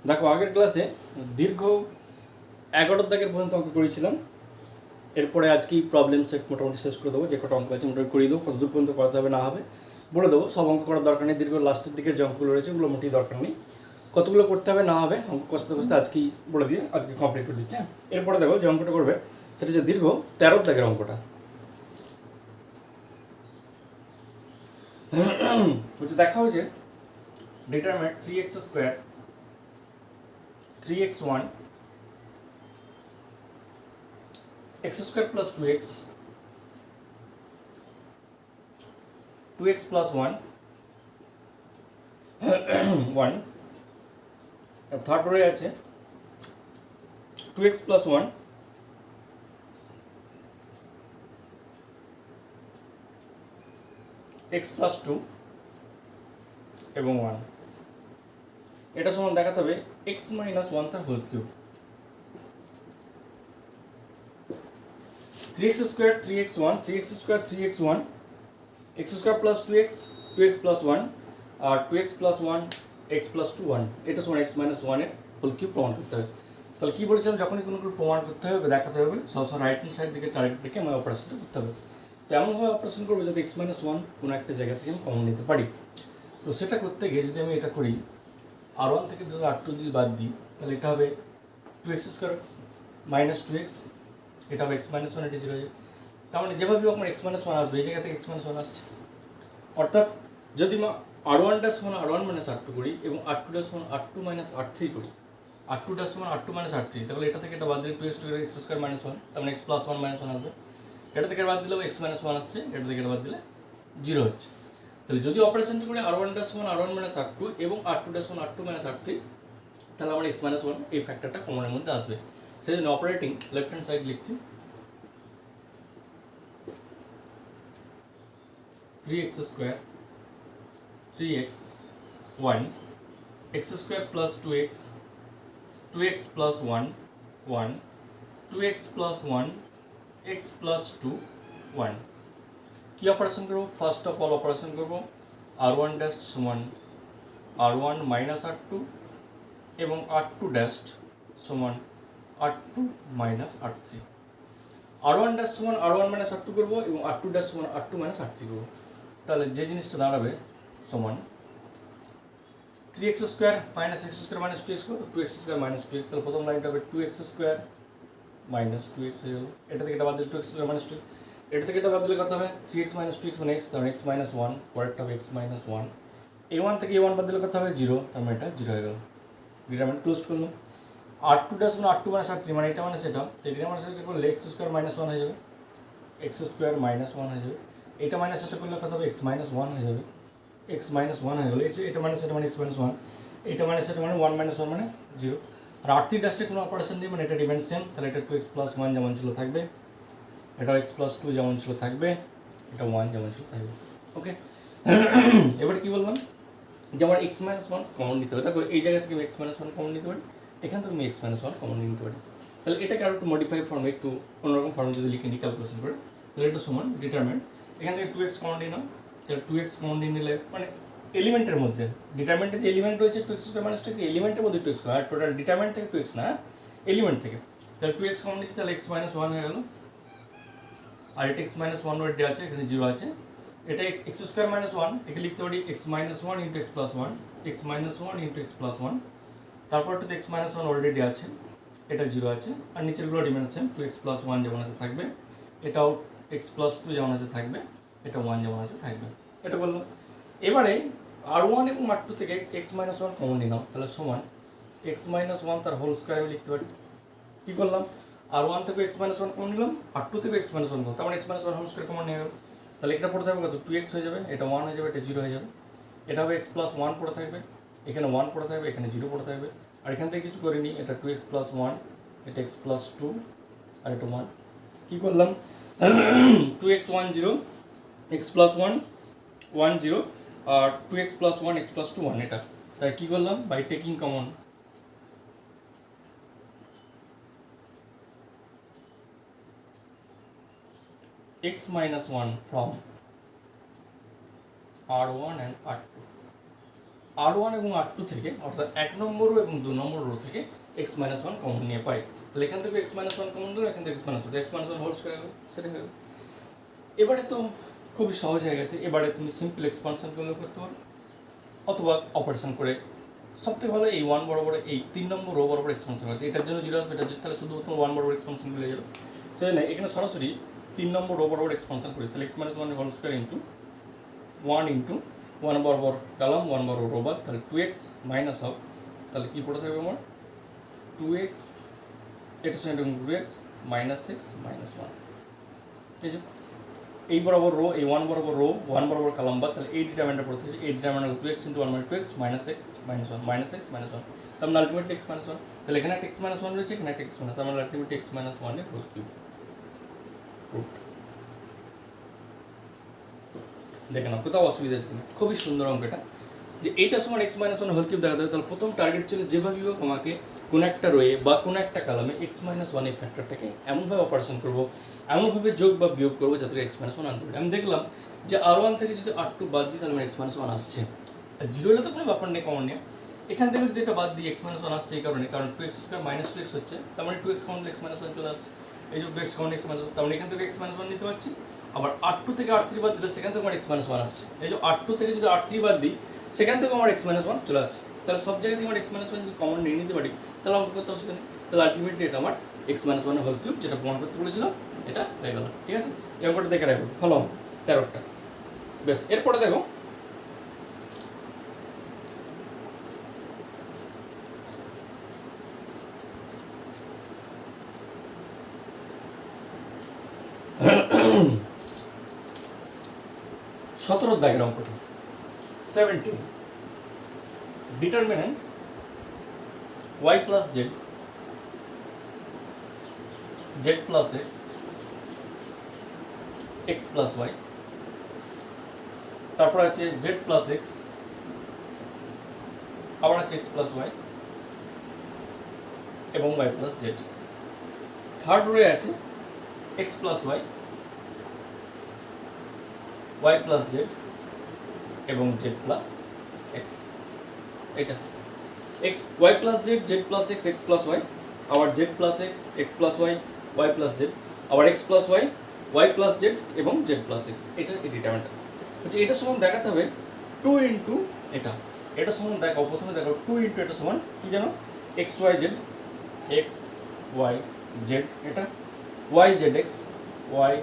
দেখো আগের ক্লাসে দীর্ঘ 11 দাগের পর্যন্ত অঙ্ক করেছিলাম। এরপরে আজকেই প্রবলেম সেট মোটামুটি শেষ করে দেবো। যে কটা অঙ্ক আছে মোটামুটি করিয়ে দেবো, কতদূর পর্যন্ত করাতে হবে না হবে বলে দেবো। সব অঙ্ক করার দরকার নেই, দীর্ঘ লাস্টের দিকের যে অঙ্কগুলো রয়েছে ওগুলো মোটেই দরকার নেই। কতগুলো করতে হবে না হবে অঙ্ক কষতে কষতে আজকেই বলে দিয়ে আজকে কমপ্লিট করে দিচ্ছে। এরপরে দেখো যে অঙ্কটা করবে সেটা হচ্ছে দীর্ঘ 13 দাগের অঙ্কটা। হচ্ছে দেখা হয়েছে determinant 3x square 3x1 x square plus 2x 2x plus 1 1 আর থার্ড রয়ে আছে 2x plus 1 x plus 2 এবং 1। এটা সমান দেখাতে হবে x minus 1 তার whole cube. 3x square 3x1 3x square 3x1 x square plus 2x 2x plus 1 আর 2x plus 1 x plus 2 1। এটা সমান x minus 1 এর হোল কিউব প্রমাণ করতে হবে। তাহলে কি বলেছিলাম, যখনই কোনো প্রমাণ করতে হবে দেখাতে হবে সবসময় রাইট হ্যান্ড সাইড দিকে টার্গেট রেখে আমার অপারেশনটা করতে হবে। তো এমনভাবে অপারেশন করবো যাতে x minus 1 কোনো একটা জায়গা থেকে আমি কমন নিতে পারি। তো সেটা করতে গিয়ে যদি আমি এটা করি r1 থেকে যদি r2 যদি বাদ দিই তাহলে এটা হবে 2x স্কোয়ার মাইনাস 2x, এটা হবে x minus 1, এটা 0 হয়ে যাবে। তার মানে যেভাবে আমার x minus 1 আসবে এই জায়গা থেকে x minus 1 আসছে। অর্থাৎ যদি r1 ড্যাশ সমান r1 minus r2 করি এবং r2 ড্যাশ সমান r2 minus r3 করি, r2 ড্যাশ সমান r2 minus r3, তাহলে এটা থেকে এটা বাদ দিলে 2x square x square minus 1, তার মানে x plus 1 minus 1 আসবে। এটা থেকে বাদ দিলেও x minus 1 আসছে, এটা থেকে এটা বাদ দিলে 0 হচ্ছে। তাহলে যদি অপারেশনটি করি r1 ড্যাশ সমান r1 minus r2 এবং r2 ড্যাশ সমান r2 minus r3, তাহলে আমার x minus 1 এই ফ্যাক্টরটা কমনের মধ্যে আসবে। সেই জন্য অপারেটিং লেফট হ্যান্ড সাইড লিখছি 3x square 3x1 x square plus 2x 2x plus 1 1 2x plus 1 x plus 2 1। কি অপারেশন করব? ফার্স্ট অফ অল অপারেশন করব r1 ড্যাশ সমান r1 মাইনাস r2 এবং r2 ড্যাশ সমান r2 minus r3। r1 dash সমান r1 minus r2 করবো এবং r2 dash সমান r2 মাইনাস r3 করবো। তাহলে যে জিনিসটা দাঁড়াবে সমান 3x square minus x square minus 2x করবো, 2x স্কোয়ার মাইনাস 2x। তাহলে প্রথম লাইনটা হবে 2x স্কোয়ার মাইনাস 2x হয়ে গেল। এটা থেকে এটা বাদ দিলে 2x স্কোয়ার মাইনাস 2x, এটা থেকে এটা বাদ দিলে কত হবে 3x মাইনাস 2x মানে x, তার x মাইনাস 1, পরেরটা হবে x মাইনাস 1। a1 থেকে a1 বাদ দিলে কত হবে 0, তার মানে এটা 0 হয়ে গেল। ডিটারমিনেন্ট ক্লোজ করলাম। r2 ড্যাশ মানে r2 মাইনাস r3 মানে এটা মানে সেটা, তো এটা মানে সেটা করলে x স্কোয়ার মাইনাস 1 হয়ে যাবে, x স্কোয়ার মাইনাস 1 হয়ে যাবে। এটা মাইনাস এটা করলে কত হবে x মাইনাস 1 হয়ে যাবে, x মাইনাস 1 হয়ে গেলো। এটা মাইনাস এটা মানে x মাইনাস 1, এটা মাইনাস এটা মানে 1 মাইনাস 1 মানে 0। আর r3 ড্যাশে কোনো অপারেশন নেই, মানে এটা রিমেন্স সেম। তাহলে এটা 2x প্লাস 1 যেমন ছিল থাকবে, এটা x প্লাস 2 যেমন ছিল থাকবে, এটা 1 যেমন ছিল থাকবে। ওকে, এবার কি বললাম যে আমার x মাইনাস 1 কমন নিতে হবে। দেখো এই জায়গা থেকে আমি x মাইনাস 1 কমন নিতে পারি, এখান থেকে আমি x মাইনাস 1 কমন নিতে পারি। তাহলে এটাকে আরও একটু মডিফাই ফর্মে একটু অন্যরকম ফর্মে যদি লিখে নিই ক্যালকুলেশন করে, তাহলে এটা সমান ডিটারমিনেন্ট এখান থেকে 2x কমন নিলাম। তাহলে 2x কমন নিলে মানে এলিমেন্টের মধ্যে ডিটারমিনেন্টের যে এলিমেন্ট রয়েছে 2x স্কোয়ার মাইনাস 2, এলিমেন্টের মধ্যে 2x স্কোয়ার, আর টোটাল ডিটারমিনেন্ট থেকে 2x না, এলিমেন্ট থেকে। তাহলে 2x কমন নিচ্ছি, তাহলে x মাইনাস 1 হয়ে গেল। আর এটা x মাইনাস 1 ওয়ার্ডে আছে, এখানে 0 আছে। এটা x স্কোয়ার মাইনাস 1, একে লিখতে পারি x minus 1 into x plus 1, x minus 1 into x plus 1। তারপরটাতে x minus 1 already আছে, এটা 0 আছে। আর নিচেরগুলো রিমেন্স সেম, 2x প্লাস 1 যেমন আছে থাকবে, এটাও x প্লাস 2 যেমন আছে থাকবে, এটা 1 যেমন আছে থাকবে। এটা বললাম। এবারে r1 এবং r2 থেকে x মাইনাস 1 কমন নিলাম, তাহলে সমান x মাইনাস 1 তার হোল স্কোয়ার আমি লিখতে পারি। কী করলাম, r1 থেকে x মাইনাস 1 কমন নিলাম, r2 থেকে x মাইনাস 1 কমন, তার মানে x minus 1 whole square common নিয়ে গেল। তাহলে এটা পড়ে থাকবে কত 2x হয়ে যাবে, এটা 1 হয়ে যাবে, এটা 0 হয়ে যাবে। এটা হবে x প্লাস 1 পড়ে থাকবে, এখানে 1 পড়ে থাকবে, এখানে 0 পড়ে থাকবে। আর এখান থেকে কিছু করিনি, এটা 2x প্লাস 1, এটা x প্লাস 2, আর এটা 1। কী করলাম 2x 1 0, x প্লাস 1 1 0, আর 2x প্লাস 1 x প্লাস 2 1। এটা তাই কী করলাম, by taking common x minus 1 from r1 and r2, R1 এবং R2 থেকে অর্থাৎ 1 নম্বর রো এবং 2 নম্বর রো থেকে x মাইনাস 1 কমন নিয়ে পাই। তাহলে এখান থেকে x মাইনাস 1 কমন দিলে এখান থেকে x মাইনাস 1 হোল স্কয়ার হবে, সেটা হবে। এবারে তো খুবই সহজ হয়ে গেছে, এবারে তুমি সিম্পল এক্সপানশন করতে পারো অথবা অপারেশন করে। সবথেকে ভালো এই 1 বরাবর এই 3 নম্বর রো বরাবর এক্সপানশন করতে, এটার জন্য 0 আসবে, এটার জন্য তাহলে শুধু তোমার 1 বরাবর এক্সপানশন করে যাবে। সেটা না, এখানে সরাসরি 3 নম্বর রো বরাবর এক্সপানশন করি, তাহলে x minus 1 whole square into 1 into 1 বরাবর গেলাম, 1 বরাবর রো বাদ, তাহলে 2x মাইনাস অফ, তাহলে কী পড়ে থাকবে আমার 2x, এটার সঙ্গে 2x মাইনাস 6 মাইনাস 1। ঠিক আছে, এই বরাবর রো, এই 1 বরাবর রো, 1 বরাবর কলাম বাদ, তাহলে এই ডিটারমিনেন্টটা পড়ে থাকবে, এই ডিটারমিনেন্ট 2x ইন্টু 1 মানে 2x minus x minus 1 minus x minus 1, তার মানে আলটিমেটলি x মাইনাস 1। তাহলে এখানে একটা x মাইনাস 1 রয়েছে, এখানে একটা x মাইনাস, তার মানে আলটিমেটলি x মাইনাস 1 এর হোল কিউব। দেখে নাও কোথাও অসুবিধা আছে কিনা, খুবই সুন্দর অঙ্ক এটা। যে এইটা সমান x মাইনাস 1 হোল কিউব দেখাতে হবে, তাহলে প্রথম টার্গেট ছিল যেভাবে হোক আমাকে কোনো একটা রোয়ে বা কোনো একটা কলামে x মাইনাস 1 এই ফ্যাক্টরটাকে এমনভাবে অপারেশন করবো, এমনভাবে যোগ বা বিয়োগ করবো যাতে x মাইনাস 1 আনতে পারি। আমি দেখলাম যে R1 থেকে যদি R2 বাদ দিই তাহলে আমার x মাইনাস 1 আসছে, আর জিরো হলে তো কোনো ব্যাপার নেই, কমন নেই। এখান থেকে যদি এটা বাদ দিই x মাইনাস 1 আসছে এই কারণে, কারণ 2x স্কোয়ার মাইনাস 2x হচ্ছে, তার মানে 2x কমন x মাইনাস 1 চলে আসছে, এই যে 2x কমন x মাইনাস 1, তার মানে এখান থেকে x মাইনাস 1 নিতে পারছি। আবার R2 থেকে R3 বাদ দিলে সেখান থেকে আমার x মাইনাস 1 আসছে, এই যে R2 থেকে যদি R3 বাদ দিই সেখান থেকে আমার x মাইনাস 1 চলে আসছে। তাহলে সব জায়গায় থেকে আমার x মাইনাস 1 যদি কমন নিয়ে নিতে পারি তাহলে অঙ্ক করতে অসুবিধা নেই। তাহলে আলটিমেটলি এটা আমার x মাইনাস 1 হোল কিউব যেটা প্রমাণ করতে বলেছিলাম এটা হয়ে গেল। ঠিক আছে, এই অঙ্কটা দেখে রাখবো, ফলো 13টা। বেশ, এরপরে দেখো সতেরো দাগের অঙ্কটা 17, determinant y plus Z, Z plus X, X plus Y, তারপর আছে জেড প্লাস এক্স, আবার আছে এক্স প্লাস ওয়াই এবং ওয়াই প্লাস জেড। থার্ড রোয়ে আছে X plus Y, Y plus Z এবং জেড প্লাস এক্স। এটা X Y plus Z, Z plus X, X plus Y, আবার Z plus X, X plus Y, Y plus Z, আবার X plus Y, Y plus Z এবং Z plus X. এটা এই determinant হচ্ছে, এটা সমান দেখাতে হবে 2 ইন্টু এটা, এটা সমান দেখো, প্রথমে দেখো 2 ইন্টু এটা সমান কি জানো, X Y Z, x Y Z, এটা Y Z x, Y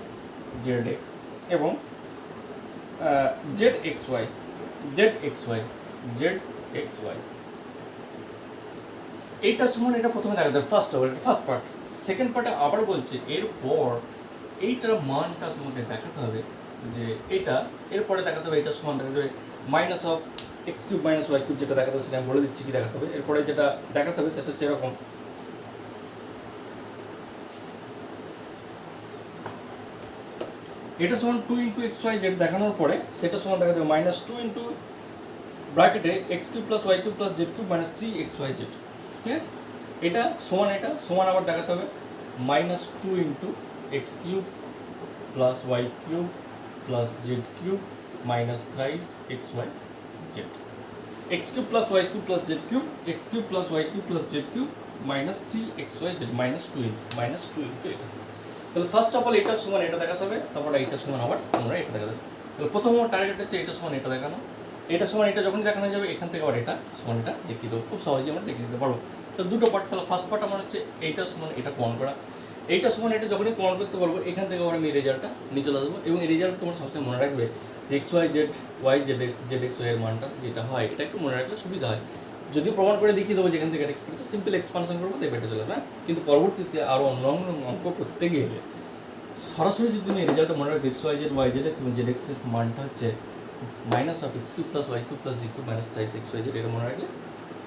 Z x এবং Z x Y, Z x Y, Z x Y. এইটা সমান এটা প্রথমে দেখাতে হবে, ফার্স্ট পার্ট। সেকেন্ড পার্টে আবার বলছে এরপর এইটার মানটা তোমাকে দেখাতে হবে, যে এটা এরপরে দেখাতে হবে, এটা সমান দেখাতে হবে minus of x cube minus y cube, যেটা দেখাতে হবে সেটা আমি বলে দিচ্ছি কি দেখাতে হবে। এরপরে যেটা দেখাতে হবে সেটা হচ্ছে এরকম, এটা সমান 2 ইন্টু এক্স ওয়াই জেড দেখানোর পরে সেটা সমান দেখাতে হবে মাইনাস 2 ইন্টু ব্র্যাকেটে X cube plus Y cube plus Z cube minus 3 x Y Z. ঠিক আছে, এটা সমান আবার দেখাতে হবে minus 2 into X cube plus Y cube plus Z cube minus 3 x Y Z, X cube plus Y cube plus Z cube, X cube plus Y cube plus Z cube minus 3 x Y Z minus 2 into এটা। তাহলে first of all এটা সমান এটা দেখাতে হবে, তারপরে এইটা সমান আবার তোমরা এটা দেখাতে হবে। তাহলে প্রথম টার্গেট হচ্ছে এটা সমান এটা দেখানো, এটা সমান এটা যখনই দেখানো যাবে এখান থেকে আবার এটা সমান এটা দেখিয়ে দেবো, খুব সহজেই আমরা দেখিয়ে দিতে পারবো। তো দুটো পার্ট, তাহলে ফার্স্ট পার্ট আমার হচ্ছে এইটা সমান এটা প্রমাণ করা, এইটা সমান এটা যখনই প্রমাণ করতে পারবো এখান থেকে আবার আমি এই রেজাল্টটা নিয়ে চলে আসবো। এবং এই রেজাল্ট তোমরা সবসময় মনে রাখবে x Y z, y Z x, z x y এর মানটা যেটা হয় এটা একটু মনে রাখলে সুবিধা হয়। যদিও প্রমাণ করে দেখিয়ে দেবো যেখান থেকে এটা কী হচ্ছে, সিম্পল এক্সপানশন করবো দেখবে এটা চলে যাবে। কিন্তু পরবর্তীতে আরও অন্য অঙ্ক করতে গেলে সরাসরি যদি তুমি রেজাল্টটা মনে রাখবে x Y z, y Z x এবং জেড এক্সের মানটা হচ্ছে minus of x cube plus Y cube plus z cube minus 3 x Y Z, এটা মনে রাখলে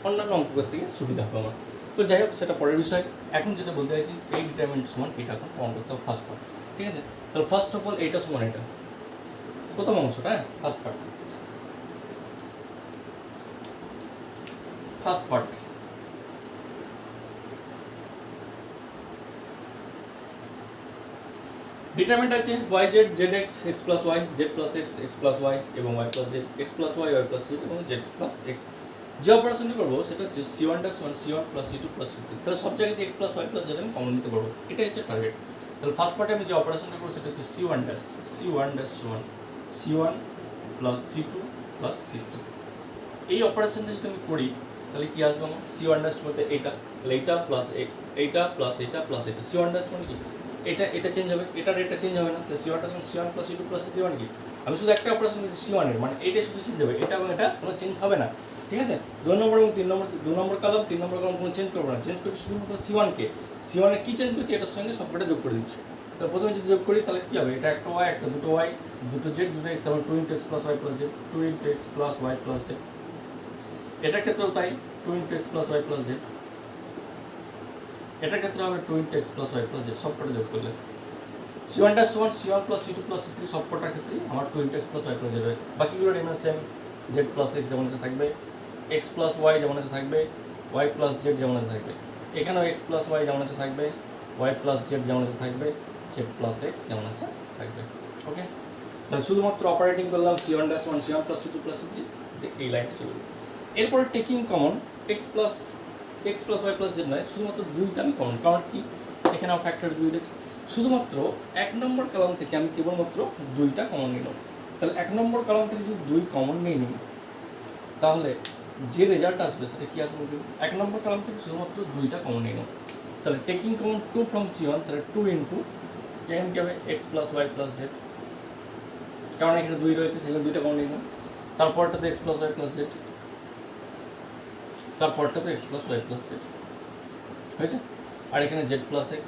অন্যান্য অঙ্ক করতে গিয়ে সুবিধা হবে আমার। তো যাই হোক সেটা পরের বিষয়, এখন যেটা বলতে চাইছি এই ডিটারমিনেন্ট সমান এটা এখন প্রমাণ করতে হবে ফার্স্ট পার্ট। ঠিক আছে, তাহলে ফার্স্ট অফ অল এইটা সমান এটা প্রথম অংশটা, হ্যাঁ ফার্স্ট পার্ট ডিটারমিনেন্ট আছে Y Z Z X X plus Y Z plus X X plus Y এবং Y plus Z x plus Y Y plus Z এবং জেড প্লাস এক্স। যে অপারেশনটি করবো সেটা হচ্ছে C1 + 1 C1 + C2 + C3। তাহলে সব জায়গাতে x plus y plus z আমি কমন নিতে পারবো, এটাই হচ্ছে টার্গেট। তাহলে ফার্স্ট পার্টে আমি যে অপারেশনটা করবো সেটা হচ্ছে C1 + 1 C1 + C2 + C3। এই অপারেশনটা যদি আমি করি তাহলে কি আসবে আমার C1 বলতে এইটা, তাহলে এইটা প্লাস এইটা প্লাস এইটা প্লাস এইটা। C1 মানে কি এটা চেঞ্জ হবে, এটার এটা চেঞ্জ হবে না। তাহলে C1 C1 + C2 + C3 মানে কি আমি শুধু একটা অপারেশন করছি C1 এর, মানে এইটাই শুধু চেঞ্জ হবে, এটা এবং এটা কোনো চেঞ্জ হবে না, ঠিক আছে। 2 নম্বর এবং 3 নম্বর 2 নম্বর কলাম 3 নম্বর কলাম কোনো চেঞ্জ করবো না, চেঞ্জ করছি শুধুমাত্র C1 এ কি চেঞ্জ করছি এটার সঙ্গে সবকটা যোগ করে দিচ্ছি। তাহলে প্রথমে যদি যোগ করি তাহলে কী হবে, এটা একটা ওয়াই একটা দুটো ওয়াই দুটো জেড দুটো এক্স, তারপর 2 × x + y + z 2 × x + y + z। এটার ক্ষেত্রেও তাই 2 × x + y + z। এটার ক্ষেত্রে হবে 2 × x + y + z সবকটা যোগ করলে C1 + 1 C1 + C2 + C3 সবকটার ক্ষেত্রেই আমার 2 × x + y + z হবে। বাকিগুলো রিমেইন সেম, z + x যেমন আছে থাকবে, x + y যেমন আছে থাকবে, y + z যেমন আছে থাকবে, এখানেও x + y যেমন আছে থাকবে, y + z যেমন আছে থাকবে, z + x যেমন আছে থাকবে। ওকে, তাহলে শুধুমাত্র অপারেটিং করলাম C1 + 1 C1 + C2 + C3, এই লাইনটা চলবে। এরপরে taking common x + y + z নয়, শুধুমাত্র দুইটা আমি কমন, কারণ কি এখানে আমার ফ্যাক্টর 2 রয়েছে, শুধুমাত্র 1 নম্বর কলাম থেকে আমি কেবলমাত্র দুইটা কমন নিলাম। তাহলে 1 নম্বর কলাম থেকে যদি 2 কমন নিয়ে নিই তাহলে যে রেজাল্ট আসবে সেটা কী আসবে, 1 নম্বর কলাম থেকে শুধুমাত্র দুইটা কমন নিয়ে নিলাম। তাহলে টেকিং কমন 2 from C1, তাহলে 2 × এখানে কী হবে x + y + z, কারণ এখানে 2 রয়েছে সেখানে দুইটা কমন নিলাম। তারপরটাতে x + y + z, তারপরটাতে x + y + z হয়েছে। আর এখানে z + x,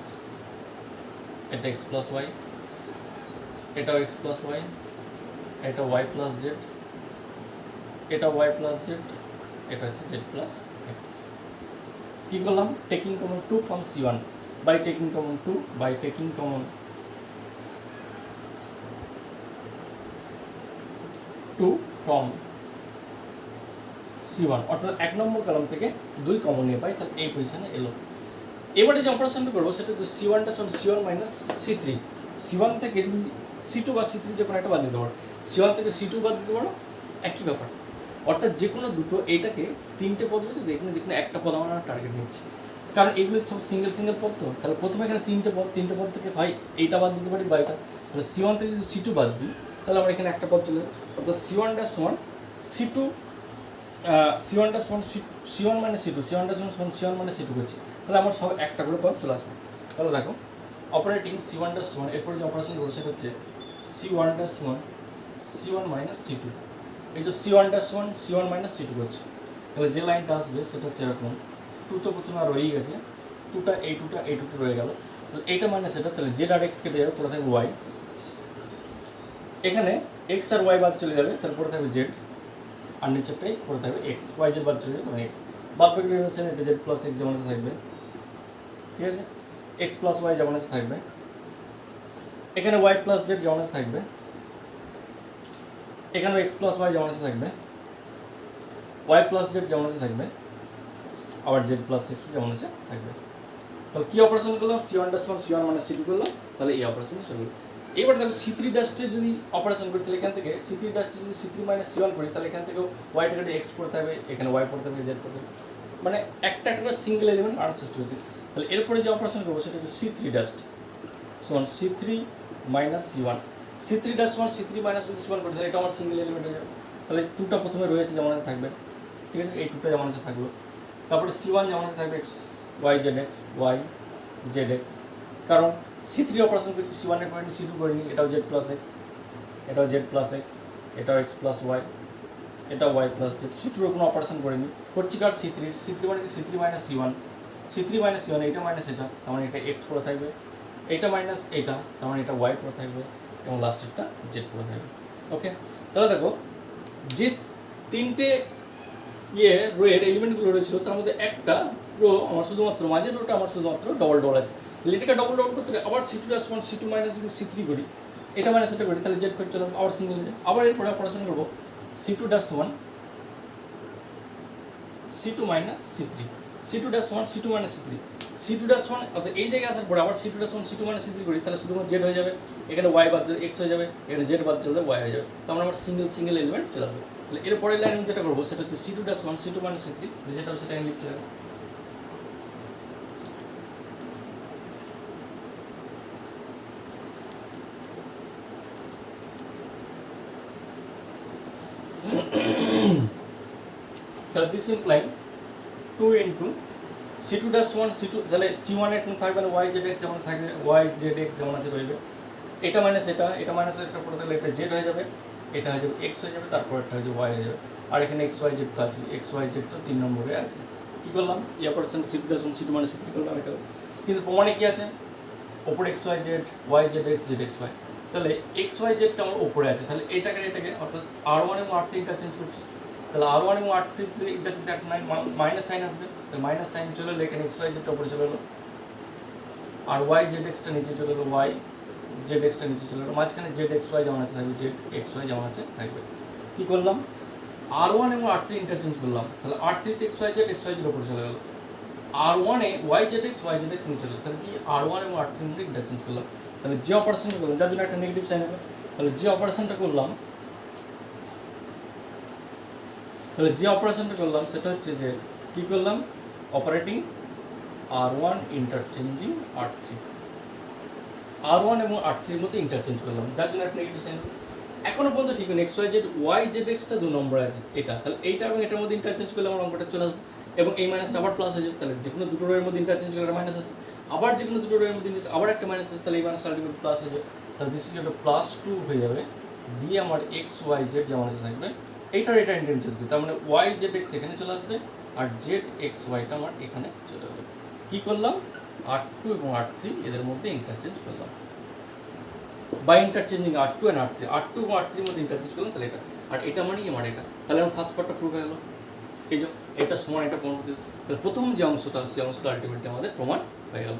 এটা x + y, এটাও x + y, এটা y + z, এটা y + z, এটা হচ্ছে z + x। কী করলাম, taking common 2 from C1 by taking common 2 by taking common 2 from C1, অর্থাৎ 1 নম্বর কলাম থেকে 2 কমন নিয়ে পাই, তাহলে এই পজিশনে এলো। এবারে যে অপারেশনটা করবো সেটা হচ্ছে C1 + C1 - C3। C1 থেকে C2 বা C3 যে কোনো একটা বাদ দিতে পারো, C1 থেকে C2 বাদ দিতে পারো, একই ব্যাপার। অর্থাৎ যে কোনো দুটো, এইটাকে 3টে পদ হয়েছে, এখানে যে কোনো একটা পদ আমরা টার্গেট নিচ্ছি, কারণ এগুলো সব সিঙ্গেল পদ। তো তাহলে প্রথমে এখানে 3টে পদ থেকে হয় এইটা বাদ দিতে পারি বা এটা, তাহলে C1 থেকে যদি C2 বাদ দিই তাহলে আমরা এখানে একটা পদ চলে যাবে। অর্থাৎ C1 = C2 C1 = C1 - C2 C1 = C1 - C2 করছি, তাহলে আমার সব একটা করে পদ চলে আসবে। তাহলে দেখো অপারেটিং C1 + 1, এরপরে যে অপারেশন করবো সেটা হচ্ছে C1 + 1 C1 - C2। এই যে C1 + 1 C1 - C2 করছি, তাহলে যে লাইনটা আসবে সেটা হচ্ছে এরকম, 2 তো প্রথমে আর রয়েই গেছে, 2টা এই 2টা রয়ে গেল, তাহলে এইটা মানে সেটা, তাহলে z আর x কেটে যাবে, পরে থাকবে y, এখানে x আর y বাদ চলে যাবে, তারপরে থাকবে z, আর নিচেরটাই পরে থাকবে x, y z বাদ চলে যাবে মানে x, বাদ বাকি রিলেশন এটা z + x যেমন আছে থাকবে, ঠিক আছে, x + y যেমন আছে থাকবে, এখানে y + z যেমন আছে থাকবে, এখানে x + y যেমন আছে থাকবে, y + z যেমন আছে থাকবে, আবার z + x যেমন আছে থাকবে। তাহলে কী অপারেশন করলাম, C1 + 1 C1 - C2 করলাম, তাহলে এই অপারেশনটা চলবে। এবার দেখো C3' যদি অপারেশন করি তাহলে এখান থেকে C3' যদি C3 - C1 করি তাহলে এখান থেকেও ওয়াইটা কেটে x পড়তে হবে, এখানে y পড়তে হবে, z পড়তে হবে, মানে একটা সিঙ্গেল এলিমেন্ট আনার চেষ্টা করছি। তাহলে এরপরে যে অপারেশন করবো সেটা হচ্ছে C3' সমান C3 - C1, C3' সমান C3 - C1 করি তাহলে এটা আমার সিঙ্গেল এলিমেন্ট হয়ে যাবে। তাহলে 2টা প্রথমে রয়েছে যেমন আছে থাকবে, ঠিক আছে, এই 2টা যেমন আছে থাকলো, তারপরে C1 যেমন আছে থাকবে x y z x y z x, কারণ C3 অপারেশন করছি C1 এর পয়েন্ট C2 করিনি, এটাও z + x, এটাও z + x, এটাও x + y, এটাও y + z, C2 এর কোনো অপারেশন করিনি, করছি কার C3 মানে কি C3 - C1, C3 - C1, এইটা মাইনাস এটা, তার মানে এটা x পড়ে থাকবে, এইটা মাইনাস এটা, তার মানে এটা y পড়ে থাকবে, এবং লাস্টেরটা z পড়ে থাকবে। ওকে, তাহলে দেখো যে 3টে রোয়ের এলিমেন্টগুলো রয়েছিল তার মধ্যে একটা রো আমার শুধুমাত্র মাঝের রোটা আমার শুধুমাত্র ডবল আছে, এটাকে ডবল করতে আবার C2 + 1 C2 - যদি C3 করি, এটা মানে সেটা করি, তাহলে z ফের চলে আবার সিঙ্গেল, আবার এরপরে অপারেশন করবো C2 + 1 C2 - C3 C2 + 1 C2 - C3 C two dash one অর্থাৎ এই জায়গায় আসার পরে আবার C two dash one C two মানে সি থ্রি করি, তাহলে শুধুমাত্র জেড হয়ে যাবে, এখানে ওয়াই বাদ যাবে এক্স হয়ে যাবে, এখানে জেড বাদ যাবে ওয়াই হয়ে যাবে, তো আমরা সিঙ্গেল এলিমেন্ট চলে আসবে। তাহলে এর পরের লাইন যেটা করবো সেটা হচ্ছে C two dash one C two মানে সি থ্রি, যেটা সেটা আমি লিখছি। তাহলে this implying 2 into C two dash one C two, তাহলে সি ওয়ান এর থাকবে না ওয়াই জেড এক্স যেমন থাকবে, ওয়াই জেড এক্স যেমন আছে রইবে, এটা মাইনাস এটা মাইনাস এটা পড়ে তাহলে এটা জেড হয়ে যাবে, এটা হয়ে যাবে এক্স হয়ে যাবে, তারপর একটা হয়ে যাবে ওয়াই হয়ে যাবে, আর এখানে এক্স ওয়াই জেড তো আছে, এক্স ওয়াই জেড তো 3 নম্বরে আছে। কী করলাম এই operation C two dash one C two মানে সি থ্রি করলাম এটা, কিন্তু প্রমাণে কী আছে ওপরে x Y z y Z x z x y, তাহলে এক্স ওয়াই জেডটা আমার ওপরে আছে, তাহলে এটাকে অর্থাৎ আর ওয়ান এবং আর থ্রি ইন্টারচেঞ্জ করছি, তাহলে আর ওয়ান এবং আর থ্রি ইন্টারচেঞ্জ একটা মাইনাস সাইন আসবে, তাহলে মাইনাস সাইন চলে এলো, এখানে এক্স ওয়াই জেডটা উপরে চলে এলো, আর ওয়াই জেড এক্সটা নিচে চলে এলো, ওয়াই জেড এক্সটা নিচে চলে এলো, মাঝখানে জেড এক্স ওয়াই যেমন আছে থাকবে, জেড এক্স ওয়াই যেমন আছে থাকবে। কী করলাম আর ওয়ান এবং আর থ্রি ইন্টারচেঞ্জ করলাম, তাহলে আর থ্রিতে এক্স ওয়াই জেড উপরে চলে গেলো, আর ওয়ানে ওয়াই জেড এক্স নিচে চলে, তাহলে কি আর ওয়ান এবং আর থ্রি মধ্যে ইন্টারচেঞ্জ করলাম, তাহলে যে অপারেশনটা করলাম যার জন্য একটা নেগেটিভ সাইন হবে, তাহলে যে অপারেশনটা করলাম সেটা হচ্ছে যে কী করলাম অপারেটিং আর ওয়ান ইন্টারচেঞ্জিং আর থ্রি, আর ওয়ান এবং আর থ্রির মধ্যে ইন্টারচেঞ্জ করলাম, যার জন্য একটা নেগেটিভ সাইন হবে। এখনো পর্যন্ত ঠিক নেই, এক্স ওয়াই জেড এক্সটা 2 নম্বরে আছে এটা, তাহলে এইটা এবং এটার মধ্যে ইন্টারচেঞ্জ করলে আমার অঙ্কটা চলে আসবে, এবং এই মাইনাসটা আবার প্লাস হয়ে যাবে, তাহলে যে কোনো দুটো রোয়ের মধ্যে ইন্টারচেঞ্জ করলে মাইনাস আছে, আবার যে কোনো দুটো রোয়ের মধ্যে আবার একটা মাইনাস আছে, তাহলে এই মাইনাসটা আলটিমেট প্লাস হয়ে যাবে, তাহলে দিস ইজ একটা +2 হয়ে যাবে, দিয়ে আমার এক্স ওয়াই জেড যেমন আছে থাকবে, এটা ইন্টারচেঞ্জ করবে, তার মানে ওয়াই জেড এক্স এখানে চলে আসবে, আর জেড এক্স ওয়াইটা আমার এখানে চলে আসবে। কী করলাম R2 এবং R3 এদের মধ্যে ইন্টারচেঞ্জ করলাম, by interchanging R2 and R3, R2 এবং R3 এর মধ্যে ইন্টারচেঞ্জ করলাম, তাহলে এটা আর এটা মানে আমার এটা, তাহলে আমার ফার্স্ট পার্টটা প্রুভ হয়ে গেল, এই যে এটা সমান এটা প্রমাণ করতে, তাহলে প্রথম যে অংশটা সেই অংশটা আলটিমেটলি আমাদের প্রমাণ হয়ে গেল।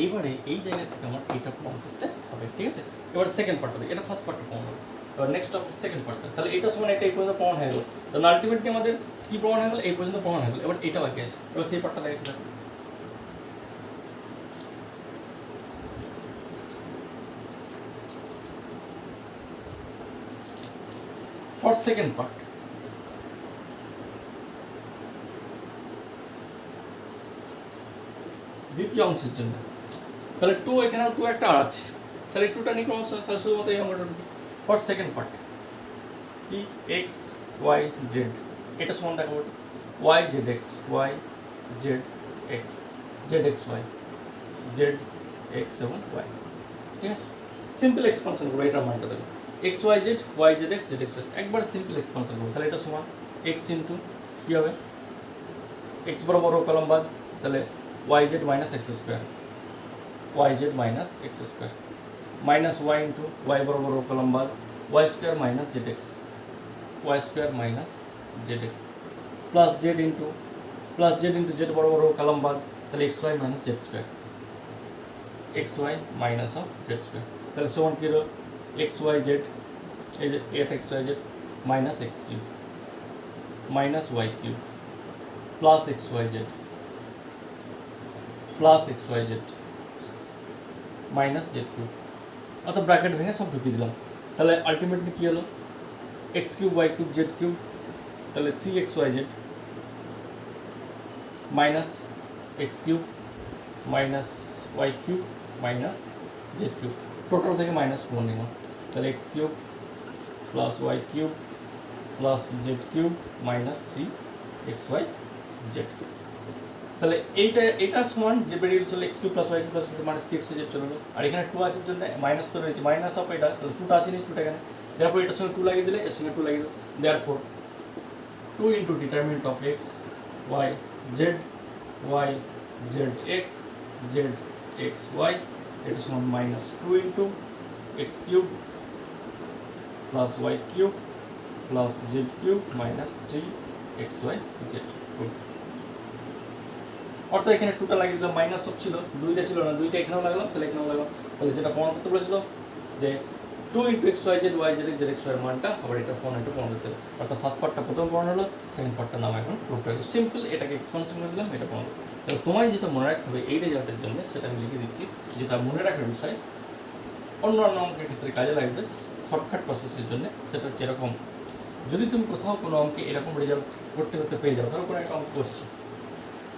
এইবারে এই জায়গা থেকে আমার এটা প্রমাণ করতে হবে, ঠিক আছে। এবার সেকেন্ড পার্ট হবে, এটা ফার্স্ট পার্টটা প্রমাণ হবে, এবার নেক্সট হবে সেকেন্ড পার্টটা, তাহলে এটা সমান এটা এই পর্যন্ত প্রমাণ হয়ে গেল, তাহলে আলটিমেটলি আমাদের কী প্রমাণ হয়ে গেল এই পর্যন্ত প্রমাণ হয়ে গেল, এবার এটা বাকি আছে, এবার সেই পার্টটা দেখাচ্ছি দেখো। ফর সেকেন্ড পার্ট দ্বিতীয় অংশের জন্য, তাহলে 2 এখানেও 2 একটা আর আছে, তাহলে 2টা নিয়ে ক্রমশ, তাহলে শুধুমাত্র এই অঙ্কটা ফর সেকেন্ড পার্ট কি এক্স ওয়াই জেড, এটা সমান দেখাবো y Z x z x Y Z x এবং ওয়াই, ঠিক আছে। সিম্পল এক্সপানশন করবো, এটার মানটা দেবো x Y Z x z x y, একবার সিম্পল এক্সপানশন করবো, তাহলে এটা সমান এক্স ইন্টু কী হবে এক্স বরাবর কলম বাদ, তাহলে y Z minus x square minus y into y বরাবর কলম বাদ, y square minus z x plus z into z বরাবর কলম বাদ, তাহলে x y minus z square minus of z square, তাহলে সমান কী হলো এক্স ওয়াই জেড, এই যে x Y Z minus x cube minus y cube plus x Y Z minus z cube, অর্থাৎ ব্র্যাকেট ভেঙে সব ঢুকিয়ে দিলাম, তাহলে আলটিমেটলি কী হলো x cube y cube z cube, তাহলে 3x y Z minus x cube minus y cube minus z cube, total থেকে মাইনাস করে নিলাম, তাহলে x cube plus Y cube plus Z cube minus 3x y z cube, তাহলে এইটার সমান যে বেরিয়ে চলে x cube plus Y cube plus minus 3x y z চলে গেলো, আর এখানে 2 আছে জন্য মাইনাস তো রয়েছে, মাইনাস অফ এটা, তাহলে 2টা আসেনি, 2টা এখানে, therefore এটার সঙ্গে 2 লাগিয়ে দিলে এর সঙ্গে 2 লাগিয়ে দিল, therefore 2 into determinant of x y z x y এটা সমান minus 2 into x cube plus Y cube plus Z cube minus 3x y z, অর্থাৎ এখানে 2টা লাগিয়ে দিলাম, মাইনাস অফ ছিল 2টা ছিল না, 2টা এখানেও লাগলাম, তাহলে এখানেও লাগলাম, তাহলে যেটা প্রমাণ করতে বলেছিল যে two into x Y Z Z x y মানটা আবার এটা প্রমাণ করতে হবে। অর্থাৎ ফার্স্ট পার্টটা প্রথম প্রমাণ হলো, সেকেন্ড পার্টটার নাম এখন প্রুফ হলো। সিম্পল, এটাকে এক্সপানশন করে দিলাম, এটা প্রমাণ। তাহলে তোমায় যেটা মনে রাখতে হবে এই রেজাল্টের জন্য সেটা আমি লিখে দিচ্ছি, যেটা মনে রাখার বিষয় অন্যান্য অঙ্কের ক্ষেত্রে কাজে লাগবে শর্টকাট প্রসেসের জন্য। সেটা হচ্ছে এরকম, যদি তুমি কোথাও কোনো অঙ্কে এরকম রেজাল্ট করতে করতে পেয়ে যাও, ধরো কোনো একটা অঙ্ক করছো,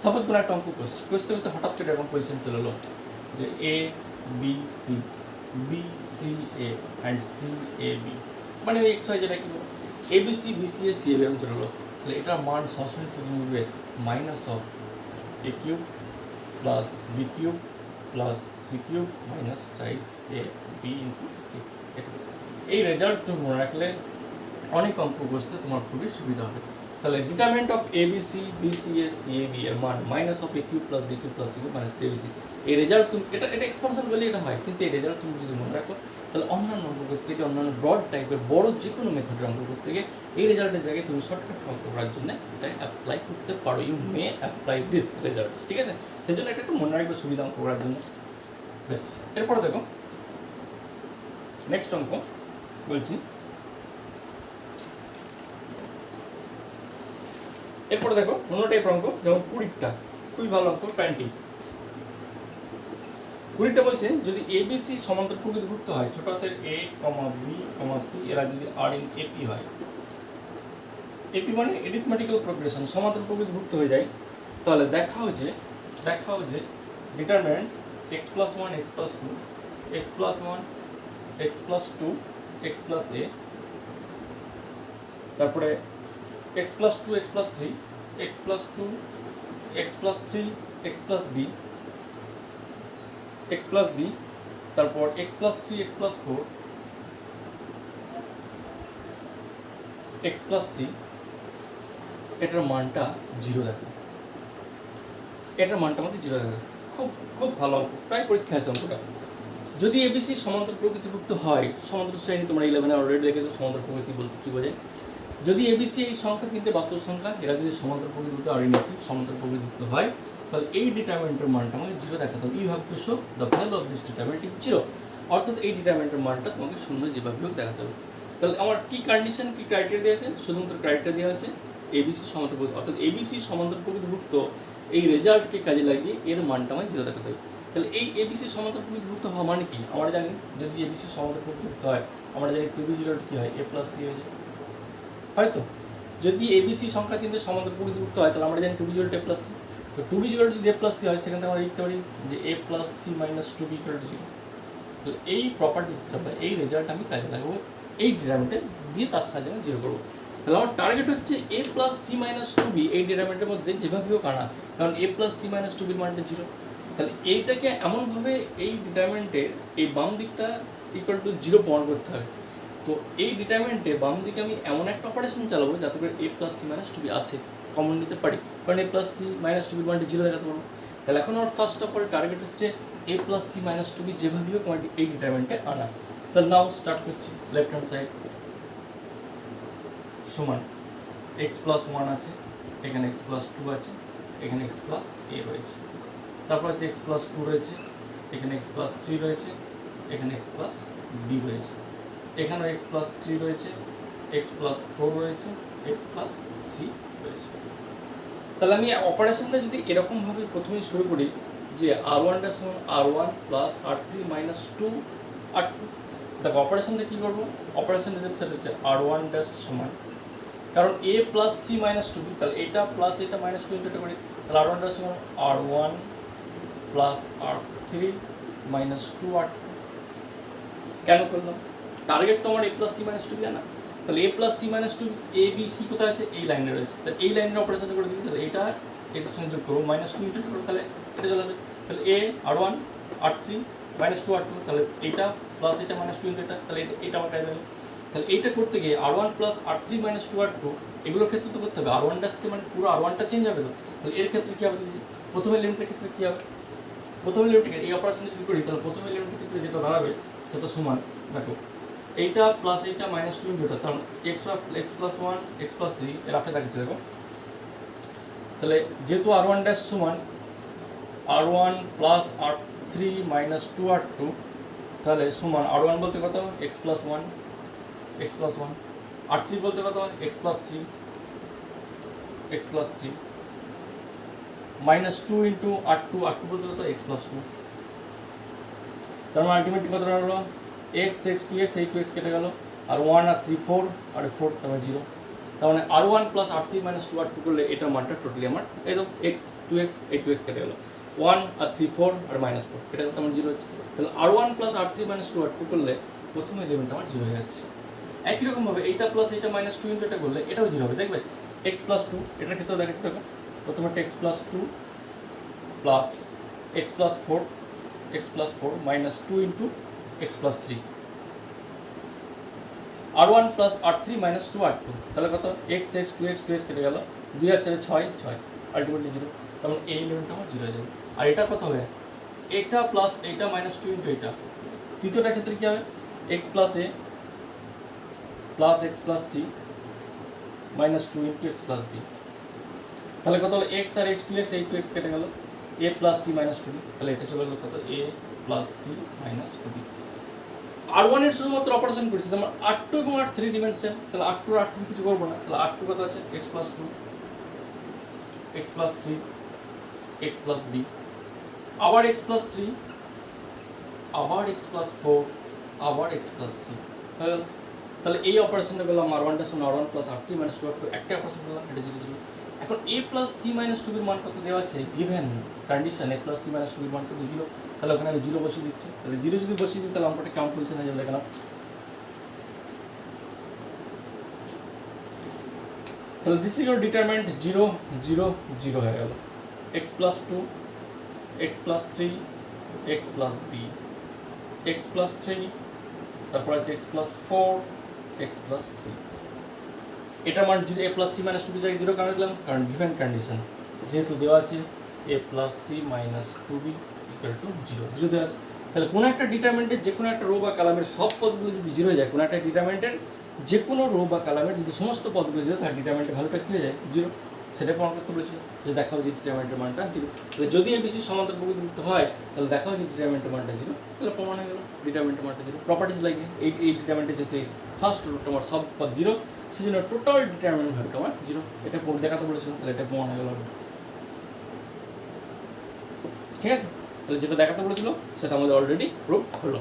সাপোজ কোনো একটা অঙ্ক করতে করতে হঠাৎ করে এরকম পজিশন চলে এলো যে A B C A and C A B, মানে ওই এক্স ওয়াই যেটা কি A B C B C A C A এরকম চলে এলো, তাহলে এটার মান সবসময় তুমি নিবে minus of A cube plus B cube plus C cube minus thrice A B into C. এই রেজাল্ট তুমি মনে রাখলে অনেক অঙ্ক বসতে তোমার খুবই সুবিধা হবে। তাহলে determinant of A B C B C A C A B এর মান minus of A cube plus B cube plus C cube minus A B C. এই রেজাল্ট তুমি এটা এক্সপানশন বলে এটা হয়, কিন্তু এই রেজাল্ট তুমি যদি মনে রাখো তাহলে অন্যান্য অঙ্ক করতে গিয়ে, অন্যান্য ব্রড টাইপের বড় যে কোনো মেথডের অঙ্ক করতে গিয়ে এই রেজাল্টের জায়গায় তুমি শর্টকাট অঙ্ক করার জন্য এটা অ্যাপ্লাই করতে পারো। You may apply this results, ঠিক আছে? সেই জন্য এটা একটু মনে রাখবে সুবিধা অঙ্ক করার জন্য। বেশ, এরপরে দেখো নেক্সট অঙ্ক বলছি। এরপরে দেখো অন্য টাইপের অঙ্ক, যেমন 20টা, খুবই ভালো অঙ্ক 20। 20টা বলছে যদি এবিসি সমান্তর প্রকৃতিভুক্ত হয়, ছোট হাতের এ কমা বি কমা সি এরা যদি আর ইন এপি হয়, এপি মানে এরিথমেটিক্যাল প্রোগ্রেশন, সমান্তর প্রকৃতিভুক্ত হয়ে যায়, তাহলে দেখাও যে determinant X plus one X plus two X plus one X plus two X plus A, তারপরে x plus 2 x plus 3 x plus 2 x plus 3 x plus b x plus b, তারপর x plus 3 x plus 4 x plus c, এটার মানটা 0 দেখো, এটার মানটা আমাদের 0 দেখো। খুব খুব ভালো অঙ্ক, প্রায় পরীক্ষা আছে অঙ্কটা। যদি এবিসি সমান্তর প্রকৃতিভুক্ত হয়, সমান্তর শ্রেণী তোমরা 11 এ অলরেডি দেখেছো সমান্তর প্রকৃতি বলতে কি বোঝায়। যদি এবিসি এই সংখ্যা কিন্তু বাস্তব সংখ্যা, এরা যদি সমান্তর প্রকৃতিভুক্ত আর ইনএপি সমান্তর প্রকৃতিভুক্ত হয়, তাহলে এই ডিটারমিনেন্টের মানটা আমাকে 0 দেখাতে হবে। You have to show the value of this determinant is 0, অর্থাৎ এই ডিটারমিনেন্টের মানটা তোমাকে শূন্য যেভাবে হোক দেখাতে হবে। তাহলে আমার কি কন্ডিশন, কি ক্রাইটেরিয়া দেওয়া আছে? শুধুমাত্র ক্রাইটেরিয়া দেওয়া আছে এবিসি সমান্তর প্রকৃতি, অর্থাৎ এবিসি সমান্তর প্রকৃতিভুক্ত এই রেজাল্টকে কাজে লাগিয়ে এর মানটা আমাকে 0 দেখাতে হবে। তাহলে এই এবিসি সমান্তর প্রকৃতিভুক্ত হওয়া মানে কি? আমরা জানি যদি এবিসি সমান্তর প্রকৃতিভুক্ত হয়, আমরা জানি টু বি রেজাল্ট কী হয়, এ প্লাস সি হয়ে যায়, হয়তো। যদি এবিসি সংখ্যা কিন্তু সমান্তর প্রকৃতিভুক্ত হয়, তাহলে আমরা জানি টু বি জোল্ট এ প্লাস সি। তো টু বি জোল্ট যদি এ প্লাস সি হয়, সেখান থেকে আমরা লিখতে পারি যে A plus C minus two B equal to 0। তো এই প্রপার্টিসটা বা এই রেজাল্ট আমি কাজে লাগাবো এই ডিটারমিনেন্টে দিয়ে, তার সাহায্যে আমি 0 করবো। তাহলে আমার টার্গেট হচ্ছে a plus C minus two b এই ডিটারমিনেন্টের মধ্যে যেভাবে হোক আনা, কারণ a plus C minus two বির মানটা 0। তাহলে এইটাকে এমনভাবে এই ডিটারমিনেন্টের এই বাম দিকটা ইকুয়াল টু 0 প্রমাণ করতে হবে। তো এই ডিটারমিনেন্টে বাম দিকে আমি এমন একটা অপারেশন চালাবো যাতে করে a plus C minus two b আসে, কমন নিতে পারি, কারণ a plus C minus two বির মানটা 0 দেখাতে পারবো। তাহলে এখন আমার ফার্স্ট অফ অল টার্গেট হচ্ছে a plus C minus two b যেভাবে হোক আমার এই ডিটারমিনেন্টে আনা। তাহলে নাও স্টার্ট করছি, লেফট হ্যান্ড সাইড সমান এক্স প্লাস ওয়ান আছে, এখানে এক্স প্লাস টু আছে, এখানে এক্স প্লাস এ রয়েছে, তারপর আছে এক্স প্লাস টু রয়েছে, এখানে এক্স প্লাস থ্রি রয়েছে, এখানে এক্স প্লাস বি রয়েছে, এখানেও এক্স প্লাস থ্রি রয়েছে, এক্স প্লাস ফোর রয়েছে, এক্স প্লাস সি রয়েছে। তাহলে আমি অপারেশনটা যদি এরকমভাবে প্রথমেই শুরু করি যে আর ওয়ানটা সমান R one plus R three minus two R two, দেখো অপারেশনটা কী করবো, অপারেশনটা সেটা হচ্ছে আর ওয়ান ড্যাশ সমান, কারণ a plus C minus two b, তাহলে এটা প্লাস এটা মাইনাস টু ইন্টু করি, তাহলে আর ওয়ান ড্যাশ সমান R one plus R three minus two R two. কেন করলাম? টার্গেট তো আমার a plus C minus two b না, তাহলে a plus C minus two a B c কোথায় আছে, এই লাইনে রয়েছে, তাহলে এই লাইনের অপারেশনটা করে দিবি। তাহলে এটা এটার সঙ্গে যোগ করবো, মাইনাস টু ইন্টু করবো, তাহলে এটা চলে যাবে। তাহলে এ আর ওয়ান আর three minus two R two, তাহলে এইটা প্লাস এটা মাইনাস টু ইন্টু এটা, তাহলে এটা আমার কাজ হবে। তাহলে এইটা করতে গিয়ে আর one plus R three minus two R two এগুলোর ক্ষেত্রে তো করতে হবে, আর ওয়ান ডাসকে মানে পুরো আর ওয়ানটা চেঞ্জ হবে তো। তাহলে এর ক্ষেত্রে কী হবে, প্রথমে লিমিটের ক্ষেত্রে কী হবে, প্রথমে লিমিটকে এই অপারেশনটা যদি করি, তাহলে প্রথমে লিমিটের ক্ষেত্রে যেটা দাঁড়াবে সেটা সমান, দেখো এইটা প্লাস এইটা মাইনাস টু ইন্টু, তাহলে x plus one X plus three এর আপনি দেখাচ্ছে দেখো। তাহলে যেহেতু আর ওয়ান ড্যাশ সমান R one plus R three minus two R two, তাহলে সমান R1 বলতে কত x প্লাস ওয়ান, R3 বলতে কত x plus three, minus two into R2 বলতে কত x প্লাস টু। তার মানে আলটিমেটলি কত হলো x 2x, এই 2x কেটে গেল, আর 1 আর 3 4, আর 4 তার মানে 0। তার মানে R1 plus R3 minus 2R2 করলে এটা মানটা টোটালি আমার এই তো x 2x, এই 2x কেটে গেল, 1 আর 3 4 আর মাইনাস 4 কেটে গেল, আমার 0 হচ্ছে। তাহলে R1 plus R3 minus 2R2 করলে প্রথম এলিমেন্ট আমার 0 হয়ে যাচ্ছে। একই রকমভাবে এইটা প্লাস এইটা মাইনাস 2 ইন্টু এটা করলে এটাও 0 হবে, দেখবে x প্লাস 2, এটার ক্ষেত্রেও দেখাচ্ছি দেখো, প্রথমে x plus 2 plus x plus 4 minus 2 into x plus 3, R1 plus R3 minus 2R2, তাহলে কত x 2x কেটে গেল, 2 আর 4 6, আলটিমেটলি 0। তাহলে এই এলিমেন্টটা আমার 0 হয়ে যাবে। আর এটা কত হবে, এটা প্লাস এইটা মাইনাস 2 ইন্টু এটা। তৃতীয়টার ক্ষেত্রে কী হবে, x plus a plus x plus c minus 2 into x plus b, তাহলে কত হলো x আর x 2x, এই 2x কেটে গেল, a plus c minus 2b, তাহলে এটা চলে গেল কত a plus c minus 2b। R1 এর শুধুমাত্র অপারেশন করছি, তোমার R2 এবং R3 ডিমেনশন, তাহলে R2 আর R3 কিছু করবো না, তাহলে R2 কত আছে x plus 2, x plus 3, x plus b, আবার x প্লাস 3, আবার x প্লাস 4, আবার x প্লাস c। তাহলে এই অপারেশনটা করলাম R1 এর সঙ্গে R1 plus R3 minus 2R2, একটা অপারেশন করলাম, এটা 0 0। এখন a প্লাস c মাইনাস 2 এর মান কত দেওয়া আছে, given condition a plus c minus 2 এর মান কত 0, তাহলে ওখানে আমি 0 বসিয়ে দিচ্ছি। তাহলে 0 যদি বসিয়ে দিই তাহলে অঙ্কটা কাউন্ট পজিশন হয়ে যাবে, দেখলাম। তাহলে দিস ইজ ডিটারমিনেন্ট 0 0 0 হয়ে গেল, x plus 2, x plus 3, x plus b, x plus 3, তারপর আছে x plus 4, x plus c। এটা মান a plus c minus 2b জায়গায় 0 কারণ দিলাম, কারণ গিভেন কন্ডিশন যেহেতু দেওয়া আছে a plus c minus 2b equal to 0 দেওয়া আছে। তাহলে কোনো একটা ডিটারমিনেন্টের যে কোনো একটা রো বা কলামের সব পদগুলো যদি 0 হয়ে যায়, কোনো একটা ডিটারমিনেন্টের যে কোনো রো বা কলামের যদি সমস্ত পদগুলো 0 তার ডিটারমিনেন্টের ভ্যালুটা কী হয়ে যায় 0, সেটা প্রমাণ করতে বলেছিল যে দেখাও যে ডিটারমিনেন্টের মানটা 0। তাহলে যদি এ বেশি সমান্তর প্রকৃতিযুক্ত হয় তাহলে দেখাও যে ডিটারমিনেন্টের মানটা 0, তাহলে প্রমাণ হয়ে গেল ডিটারমিনেন্টের মানটা 0। প্রপার্টিস লাগে এই ডিটারমিনেন্টের যেহেতু ফার্স্ট রোটা আমার সব পদ 0, সেজন্য টোটাল ডিটারমিনেন্ট ভ্যালুটা আমার 0, এটা দেখাতে বলেছিল, তাহলে এটা প্রমাণ হয়ে গেল। ঠিক আছে, তাহলে যেটা দেখাতে বলেছিল সেটা আমাদের অলরেডি প্রুভ হলো।